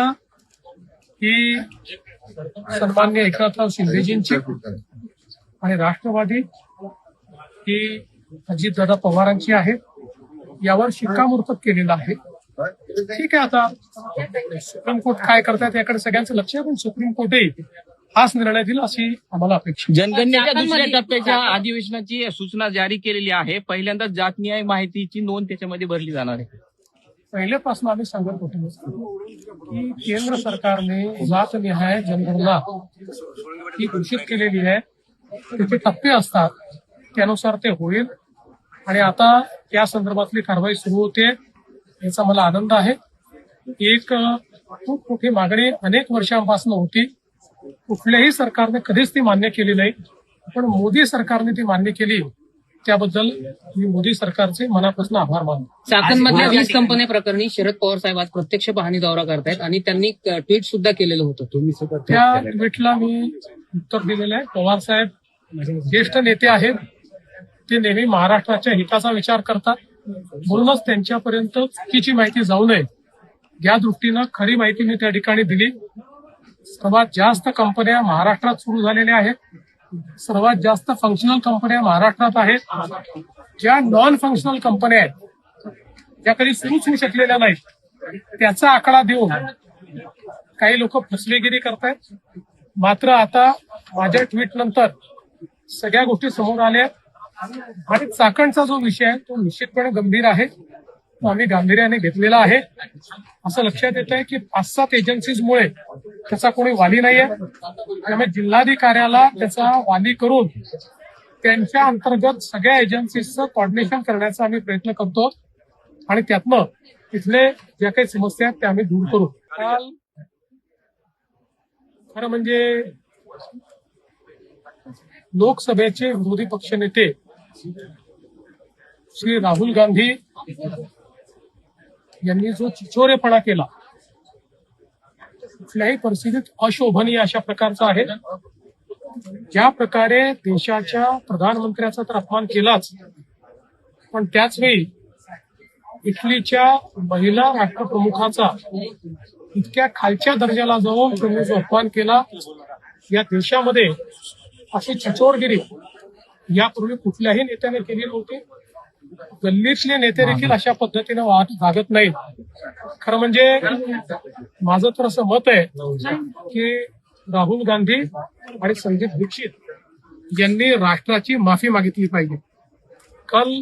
की सन्माननीय एकनाथराव शिंदेजींची आणि राष्ट्रवादी ही अजितदादा पवारांची आहे, यावर शिक्कामोर्तब केलेलं आहे. ठीक आहे, आता सुप्रीम कोर्ट काय करतात याकडे सगळ्यांचं लक्ष आहे, पण सुप्रीम कोर्टही हाच निर्णय दिला अशी आम्हाला अपेक्षा. जनगणनेच्या दुसऱ्या टप्प्याच्या अधिवेशनाची सूचना जारी केलेली आहे. पहिल्यांदाच जात न्याय माहितीची नोंद त्याच्यामध्ये भरली जाणार आहे. पहिल्यापासून आम्ही सांगत होतो की केंद्र सरकारने जातनिहाय जनगणना ही घोषित केलेली आहे. त्याचे टप्पे असतात, त्यानुसार ते होईल आणि आता त्या संदर्भातली कारवाई सुरू होते, याचा मला आनंद आहे. एक खूप मोठी मागणी अनेक वर्षांपासून होती, कुठल्याही सरकारने कधीच ती मान्य केली नाही, पण मोदी सरकारने ती मान्य केली, त्याबद्दल मी मोदी सरकारचे मनापासून आभार मानतो. चाकणमधल्या 20 कंपन्या प्रकरणी शरद पवार साहेब आज प्रत्यक्ष पाहणी दौरा करतायत आणि त्यांनी ट्विट सुद्धा केलेलं होतं. त्या ट्विटला मी उत्तर दिलेलं आहे. पवार साहेब ज्येष्ठ नेते आहेत, ते नेहमी महाराष्ट्राच्या हिताचा विचार करतात, म्हणूनच त्यांच्यापर्यंत चुकीची माहिती जाऊ नये या दृष्टीनं खरी माहिती मी त्या ठिकाणी दिली. सर्वात जास्त कंपन्या महाराष्ट्रात सुरू झालेल्या आहेत, सर्वात जास्त फंक्शनल कंपन्या महाराष्ट्रात आहेत. ज्या नॉन फंक्शनल कंपन्या आहेत, ज्या कधी सुरूच होऊ शकलेल्या नाहीत, त्याचा आकडा देऊन काही लोक फसवेगिरी करतायत. मात्र आता माझ्या ट्विट नंतर सगळ्या गोष्टी समोर आल्या आणि चाकणचा जो विषय आहे तो निश्चितपणे गंभीर आहे, तो आम्ही गांभीर्याने घेतलेला आहे. असं लक्षात येत आहे की 5-7 एजन्सीजमुळे त्याचा कोणी वाली नाहीये, त्यामुळे जिल्हाधिकाऱ्याला त्याचा वाली करून त्यांच्या अंतर्गत सगळ्या एजन्सीजचं कॉर्डिनेशन करण्याचा आम्ही प्रयत्न करतो आणि त्यातनं तिथले ज्या काही समस्या आहेत त्या आम्ही दूर करू. काल खरं म्हणजे लोकसभेचे विरोधी पक्षनेते श्री राहुल गांधी यांनी जो चिचोरेपणा केला, कुठल्याही परिस्थितीत अशोभनीय अशा प्रकारचा आहे. ज्या प्रकारे देशाच्या प्रधानमंत्र्याचा तर अपमान केलाच, पण त्याचवेळी इटलीच्या महिला राष्ट्रप्रमुखाचा इतक्या खालच्या दर्जाला जाऊन त्यांनी जो अपमान केला, या देशामध्ये अशी चिचोरगिरी यापूर्वी कुठल्याही नेत्याने केली नव्हती. गल्लीतले नेते देखील अशा पद्धतीने वागत नाहीत. खरं म्हणजे माझं तर असं मत आहे की राहुल गांधी आणि संदीप दीक्षित यांनी राष्ट्राची माफी मागितली पाहिजे. काल